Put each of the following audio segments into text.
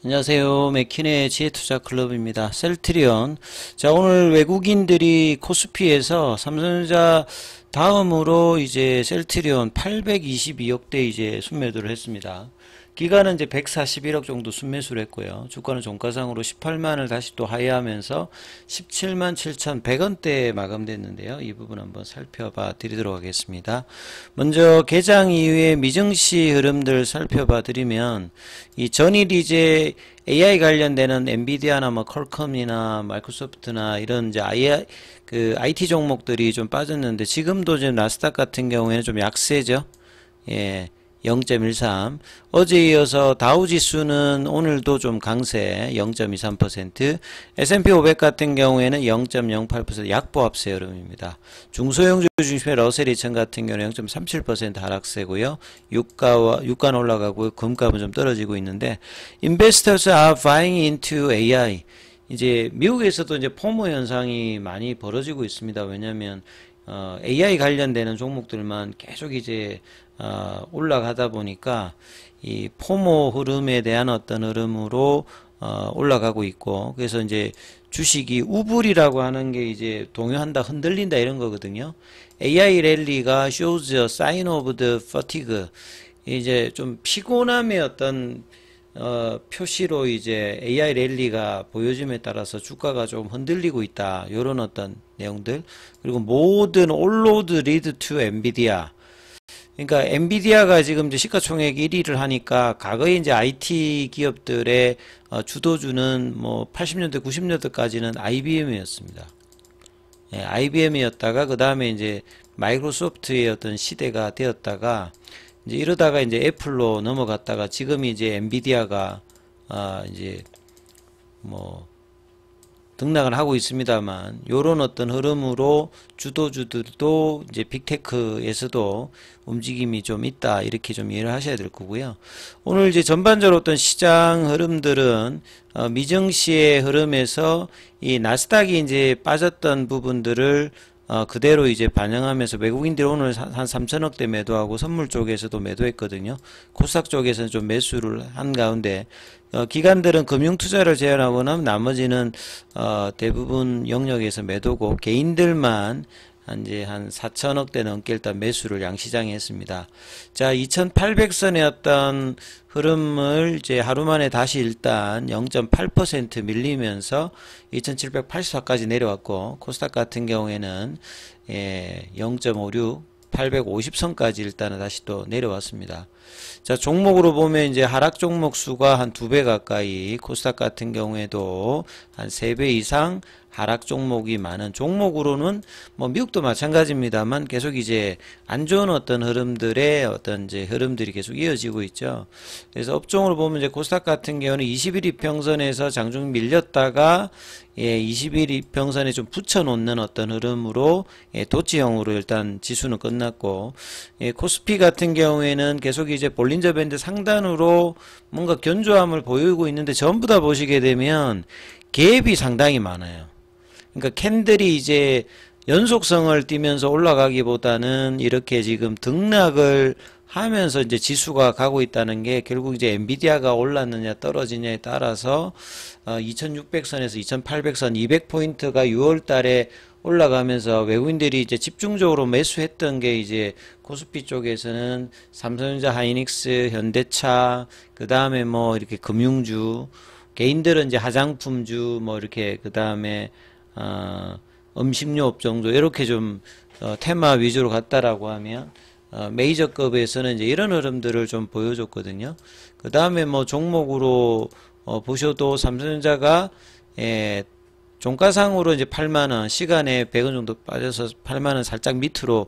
안녕하세요. 맥킨의 지혜투자클럽입니다. 셀트리온. 자, 오늘 외국인들이 코스피에서 삼성전자 다음으로 이제 셀트리온 822억대 이제 순매도를 했습니다. 기간은 이제 141억 정도 순매수를 했고요. 주가는 종가상으로 18만을 다시 또 하회하면서 17만 7,100원대에 마감됐는데요. 이 부분 한번 살펴봐 드리도록 하겠습니다. 먼저 개장 이후에 미증시 흐름들 살펴봐 드리면 이 전일 이제 AI 관련되는 엔비디아나 뭐 퀄컴이나 마이크로소프트나 이런 이제 IT 종목들이 좀 빠졌는데 지금도 지금 나스닥 같은 경우에는 좀 약세죠. 예. 0.13. 어제 이어서 다우지수는 오늘도 좀 강세 0.23%, S&P 500 같은 경우에는 0.08% 약보합세 흐름입니다. 중소형주 중심의 러셀 2000 같은 경우는 0.37% 하락세고요. 유가는 올라가고 금값은 좀 떨어지고 있는데 investors are buying into AI. 이제 미국에서도 이제 포모 현상이 많이 벌어지고 있습니다. 왜냐하면 AI 관련되는 종목들만 계속 이제 올라가다 보니까 이 포모 흐름에 대한 어떤 흐름으로 올라가고 있고, 그래서 이제 주식이 우불이라고 하는 게 이제 동요한다, 흔들린다 이런 거거든요. AI 랠리가 shows a sign of the fatigue. 이제 좀 피곤함의 어떤 표시로 이제 AI 랠리가 보여짐에 따라서 주가가 좀 흔들리고 있다. 요런 어떤 내용들. 그리고 모든 올로드 리드 투 엔비디아. 그러니까 엔비디아가 지금 이제 시가총액 1위를 하니까 과거에 이제 IT 기업들의 주도주는 뭐 80년대 90년대까지는 IBM이었습니다. 예, IBM이었다가 그 다음에 이제 마이크로소프트의 어떤 시대가 되었다가 이제 이러다가 이제 애플로 넘어갔다가 지금 이제 엔비디아가 이제 뭐 등락을 하고 있습니다만, 요런 어떤 흐름으로 주도주들도 이제 빅테크에서도 움직임이 좀 있다, 이렇게 좀 이해를 하셔야 될 거고요. 오늘 이제 전반적으로 어떤 시장 흐름들은 미증시의 흐름에서 이 나스닥이 이제 빠졌던 부분들을 그대로 이제 반영하면서 외국인들이 오늘 한 3천억대 매도하고 선물 쪽에서도 매도했거든요. 코스닥 쪽에서는 좀 매수를 한 가운데 기관들은 금융투자를 제외하고 나면 나머지는 대부분 영역에서 매도고, 개인들만 이제 한 4천억대 넘게 일단 매수를 양시장에 했습니다. 자, 2800선의 어떤 흐름을 이제 하루 만에 다시 일단 0.8% 밀리면서 2784까지 내려왔고, 코스닥 같은 경우에는 0.56 850선까지 일단은 다시 또 내려왔습니다. 자, 종목으로 보면 이제 하락 종목 수가 한 2배 가까이, 코스닥 같은 경우에도 한 3배 이상 하락 종목이 많은 종목으로는 뭐 미국도 마찬가지입니다만 계속 이제 안 좋은 어떤 흐름들의 어떤 이제 흐름들이 계속 이어지고 있죠. 그래서 업종으로 보면 이제 코스닥 같은 경우는 21 이평선에서 장중 밀렸다가 21 이평선에 좀 붙여놓는 어떤 흐름으로 도치형으로 일단 지수는 끝났고, 코스피 같은 경우에는 계속 이제 볼린저 밴드 상단으로 뭔가 견조함을 보이고 있는데 전부 다 보시게 되면 갭이 상당히 많아요. 그러니까 캔들이 이제 연속성을 띠면서 올라가기보다는 이렇게 지금 등락을 하면서 이제 지수가 가고 있다는 게, 결국 이제 엔비디아가 올랐느냐 떨어지냐에 따라서 2600선에서 2800선 200포인트가 6월 달에 올라가면서 외국인들이 이제 집중적으로 매수했던 게 이제 코스피 쪽에서는 삼성전자, 하이닉스, 현대차, 그 다음에 뭐 이렇게 금융주, 개인들은 이제 화장품주, 뭐 이렇게 그 다음에 음식료 업종도 이렇게 좀 테마 위주로 갔다라고 하면, 메이저급에서는 이제 이런 흐름들을 좀 보여줬거든요. 그 다음에 뭐 종목으로 보셔도 삼성전자가 종가상으로 이제 8만원, 시간에 100원 정도 빠져서 8만원 살짝 밑으로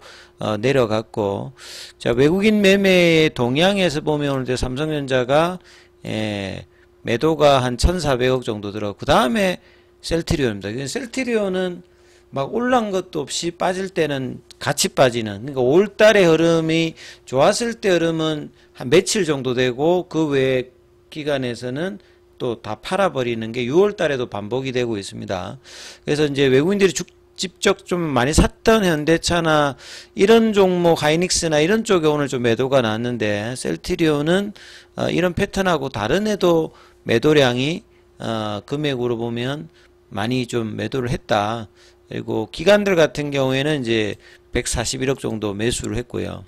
내려갔고, 자, 외국인 매매의 동향에서 보면 오늘 삼성전자가 매도가 한 1400억 정도 들어가고, 그 다음에 셀트리온입니다. 셀트리온은 막 올라간 것도 없이 빠질 때는 같이 빠지는, 그러니까 5월달의 흐름이 좋았을 때 흐름은 한 며칠 정도 되고, 그 외 기간에서는 또 다 팔아버리는 게 6월달에도 반복이 되고 있습니다. 그래서 이제 외국인들이 직접 좀 많이 샀던 현대차나 이런 종목, 하이닉스나 이런 쪽에 오늘 좀 매도가 났는데, 셀트리온은 이런 패턴하고 다른 애도 매도량이 금액으로 보면 많이 좀 매도를 했다. 그리고 기관들 같은 경우에는 이제 141억 정도 매수를 했고요.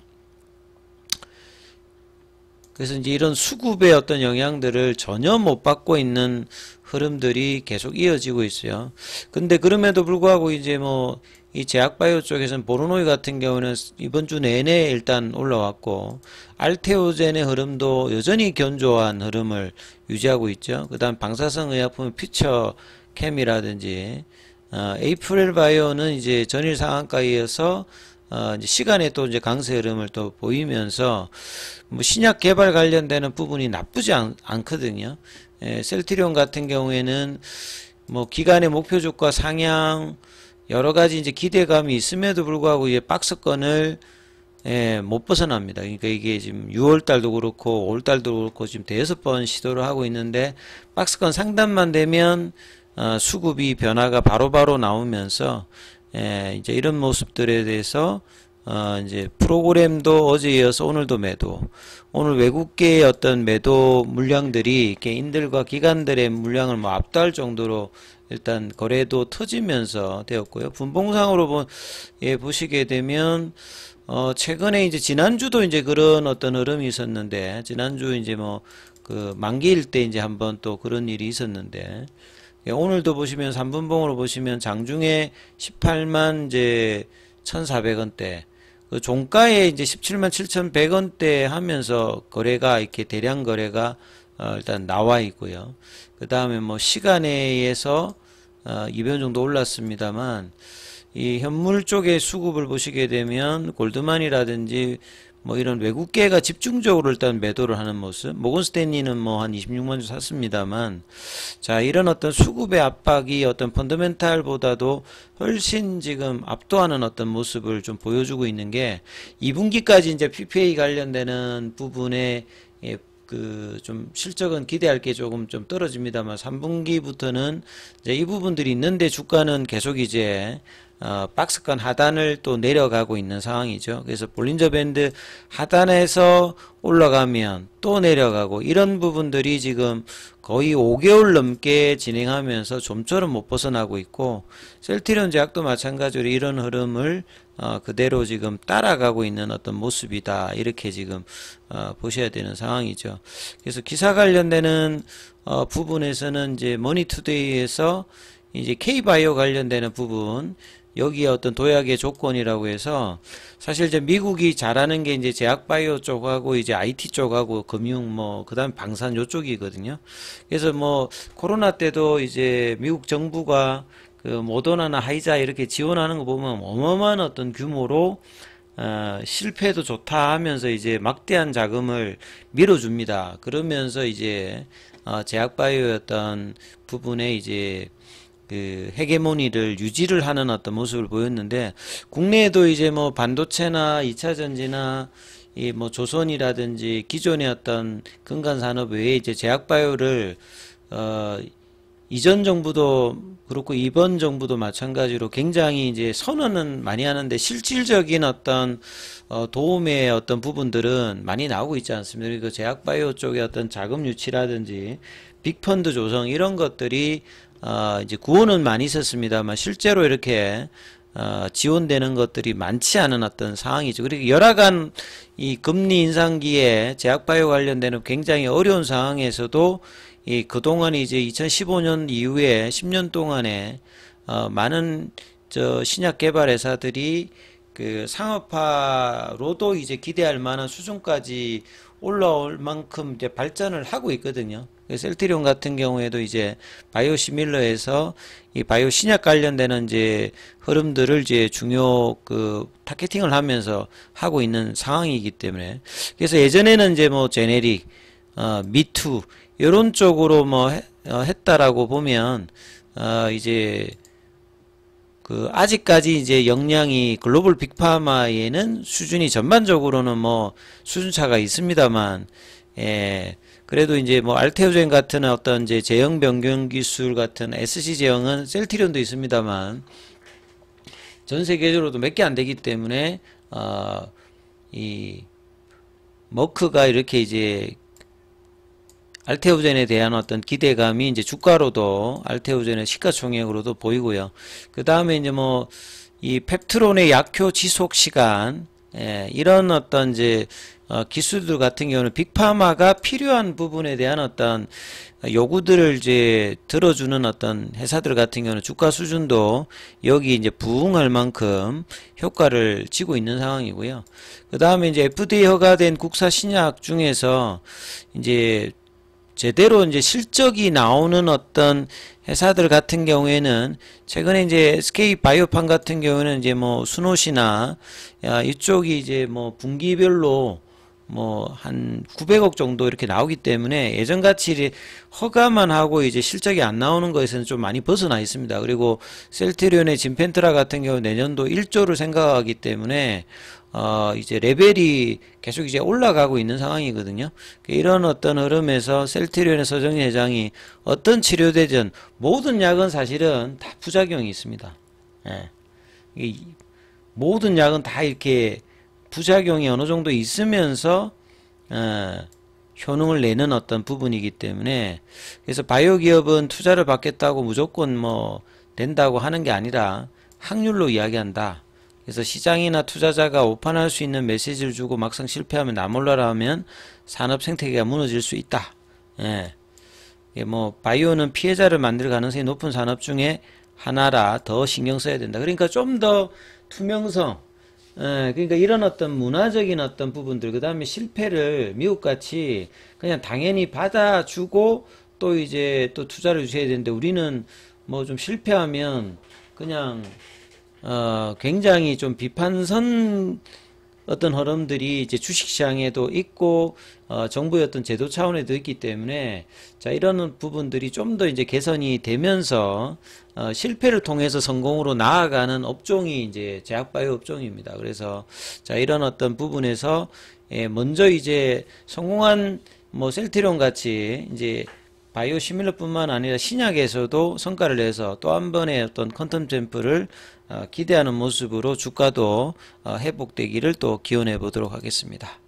그래서 이제 이런 수급의 어떤 영향들을 전혀 못 받고 있는 흐름들이 계속 이어지고 있어요. 근데 그럼에도 불구하고 이제 뭐 이 제약바이오 쪽에서는 보르노이 같은 경우는 이번 주 내내 일단 올라왔고, 알테오젠의 흐름도 여전히 견조한 흐름을 유지하고 있죠. 그 다음 방사성 의약품 퓨처캠이라든지 에이프릴 바이오는 이제 전일 상한가에 이어서 이제 시간에 또 이제 강세 흐름을 또 보이면서 뭐 신약 개발 관련되는 부분이 나쁘지 않거든요. 셀트리온 같은 경우에는 뭐 기간의 목표 주가 상향 여러 가지 이제 기대감이 있음에도 불구하고 이제 박스권을 못 벗어납니다. 그러니까 이게 지금 6월 달도 그렇고 5월 달도 그렇고 지금 대여섯 번 시도를 하고 있는데, 박스권 상단만 되면 수급이 변화가 바로바로 나오면서 이제 이런 모습들에 대해서 이제 프로그램도 어제 이어서 오늘도 매도, 오늘 외국계의 어떤 매도 물량들이 개인들과 기관들의 물량을 뭐 압도할 정도로 일단 거래도 터지면서 되었고요. 분봉상으로 보시게 되면 최근에 이제 지난주도 이제 그런 어떤 흐름이 있었는데, 지난주 이제 뭐 그 만기일 때 이제 한번 또 그런 일이 있었는데, 오늘도 보시면 3분봉으로 보시면 장중에 18만 이제 1,400원대, 그 종가에 이제 17만 7,100원대 하면서 거래가 이렇게 대량 거래가 일단 나와 있고요. 그 다음에 뭐 시간에서 200원 정도 올랐습니다만, 이 현물 쪽의 수급을 보시게 되면 골드만이라든지 뭐 이런 외국계가 집중적으로 일단 매도를 하는 모습, 모건스탠리는 뭐 한 26만 주 샀습니다만, 자, 이런 어떤 수급의 압박이 어떤 펀더멘탈보다도 훨씬 지금 압도하는 어떤 모습을 좀 보여주고 있는 게, 2분기까지 이제 PPA 관련되는 부분에 그 좀 실적은 기대할 게 조금 좀 떨어집니다만, 3분기부터는 이제 이 부분들이 있는데 주가는 계속 이제 박스권 하단을 또 내려가고 있는 상황이죠. 그래서 볼린저 밴드 하단에서 올라가면 또 내려가고, 이런 부분들이 지금 거의 5개월 넘게 진행하면서 좀처럼 못 벗어나고 있고, 셀트리온 제약도 마찬가지로 이런 흐름을 그대로 지금 따라가고 있는 어떤 모습이다, 이렇게 지금 보셔야 되는 상황이죠. 그래서 기사 관련되는 부분에서는 이제 머니투데이에서 이제 K바이오 관련되는 부분, 여기에 어떤 도약의 조건이라고 해서, 사실 이제 미국이 잘하는 게 이제 제약바이오 쪽하고 이제 IT 쪽하고 금융 뭐 그다음 방산 요쪽이거든요. 그래서 뭐 코로나 때도 이제 미국 정부가 그 모더나나 하이자 이렇게 지원하는 거 보면 어마어마한 어떤 규모로 실패도 좋다 하면서 이제 막대한 자금을 밀어줍니다. 그러면서 이제 제약바이오였던 부분에 이제 그 헤게모니를 유지를 하는 어떤 모습을 보였는데, 국내에도 이제 뭐 반도체나 2차 전지나 이 뭐 조선이라든지 기존의 어떤 근간 산업 외에 이제 제약바이오를 이전 정부도 그렇고 이번 정부도 마찬가지로 굉장히 이제 선언은 많이 하는데, 실질적인 어떤 도움의 어떤 부분들은 많이 나오고 있지 않습니다. 그리고 제약바이오 쪽의 어떤 자금 유치라든지 빅펀드 조성 이런 것들이 이제 구호는 많이 있었습니다만, 실제로 이렇게 지원되는 것들이 많지 않은 어떤 상황이죠. 그리고 열악한 이 금리 인상기에 제약바이오 관련되는 굉장히 어려운 상황에서도 이 그동안 이제 2015년 이후에 10년 동안에 많은 저 신약 개발 회사들이 그 상업화로도 이제 기대할 만한 수준까지 올라올 만큼 이제 발전을 하고 있거든요. 셀트리온 같은 경우에도 이제 바이오시밀러에서 이 바이오 신약 관련되는 이제 흐름들을 이제 중요 그 타겟팅을 하면서 하고 있는 상황이기 때문에, 그래서 예전에는 이제 뭐 제네릭, 미투 이런 쪽으로 뭐 했다라고 보면 이제 그 아직까지 이제 역량이 글로벌 빅파마에는 수준이 전반적으로는 뭐 수준차가 있습니다만, 그래도 이제 뭐 알테오젠 같은 어떤 이제 제형 변경 기술 같은 SC 제형은 셀트리온도 있습니다만 전 세계적으로도 몇 개 안 되기 때문에 이 머크가 이렇게 이제 알테오젠에 대한 어떤 기대감이 이제 주가로도 알테오젠의 시가총액으로도 보이고요. 그 다음에 이제 뭐 이 펩트론의 약효 지속 시간, 이런 어떤 이제 기술들 같은 경우는 빅파마가 필요한 부분에 대한 어떤 요구들을 이제 들어주는 어떤 회사들 같은 경우는 주가 수준도 여기 이제 부응할 만큼 효과를 지고 있는 상황이고요. 그 다음에 이제 FDA 허가된 국사 신약 중에서 이제 제대로 이제 실적이 나오는 어떤 회사들 같은 경우에는 최근에 이제 SK 바이오판 같은 경우에는 이제 뭐 순옷이나 이쪽이 이제 뭐 분기별로 뭐 한 900억 정도 이렇게 나오기 때문에 예전같이 허가만 하고 이제 실적이 안 나오는 것에서는 좀 많이 벗어나 있습니다. 그리고 셀트리온의 진펜트라 같은 경우 내년도 1조를 생각하기 때문에 이제 레벨이 계속 이제 올라가고 있는 상황이거든요. 이런 어떤 흐름에서 셀트리온의 서정희 회장이 어떤 치료되든 모든 약은 사실은 다 부작용이 있습니다. 이 모든 약은 다 이렇게 부작용이 어느 정도 있으면서 효능을 내는 어떤 부분이기 때문에, 그래서 바이오 기업은 투자를 받겠다고 무조건 뭐 된다고 하는 게 아니라 확률로 이야기한다. 그래서 시장이나 투자자가 오판할 수 있는 메시지를 주고 막상 실패하면 나 몰라라 하면 산업 생태계가 무너질 수 있다. 뭐 바이오는 피해자를 만들 가능성이 높은 산업 중에 하나라 더 신경 써야 된다. 그러니까 좀 더 투명성, 그러니까 이런 어떤 문화적인 어떤 부분들, 그 다음에 실패를 미국같이 그냥 당연히 받아주고 또 이제 또 투자를 주셔야 되는데, 우리는 뭐 좀 실패하면 그냥 굉장히 좀 비판선 어떤 흐름들이 이제 주식시장에도 있고 정부의 어떤 제도 차원에도 있기 때문에, 자, 이런 부분들이 좀 더 이제 개선이 되면서 실패를 통해서 성공으로 나아가는 업종이 이제 제약바이오 업종입니다. 그래서 자, 이런 어떤 부분에서 먼저 이제 성공한 뭐 셀트리온 같이 이제 바이오 시밀러뿐만 아니라 신약에서도 성과를 내서 또 한 번의 어떤 퀀텀 잼프를 기대하는 모습으로 주가도 회복되기를 또 기원해 보도록 하겠습니다.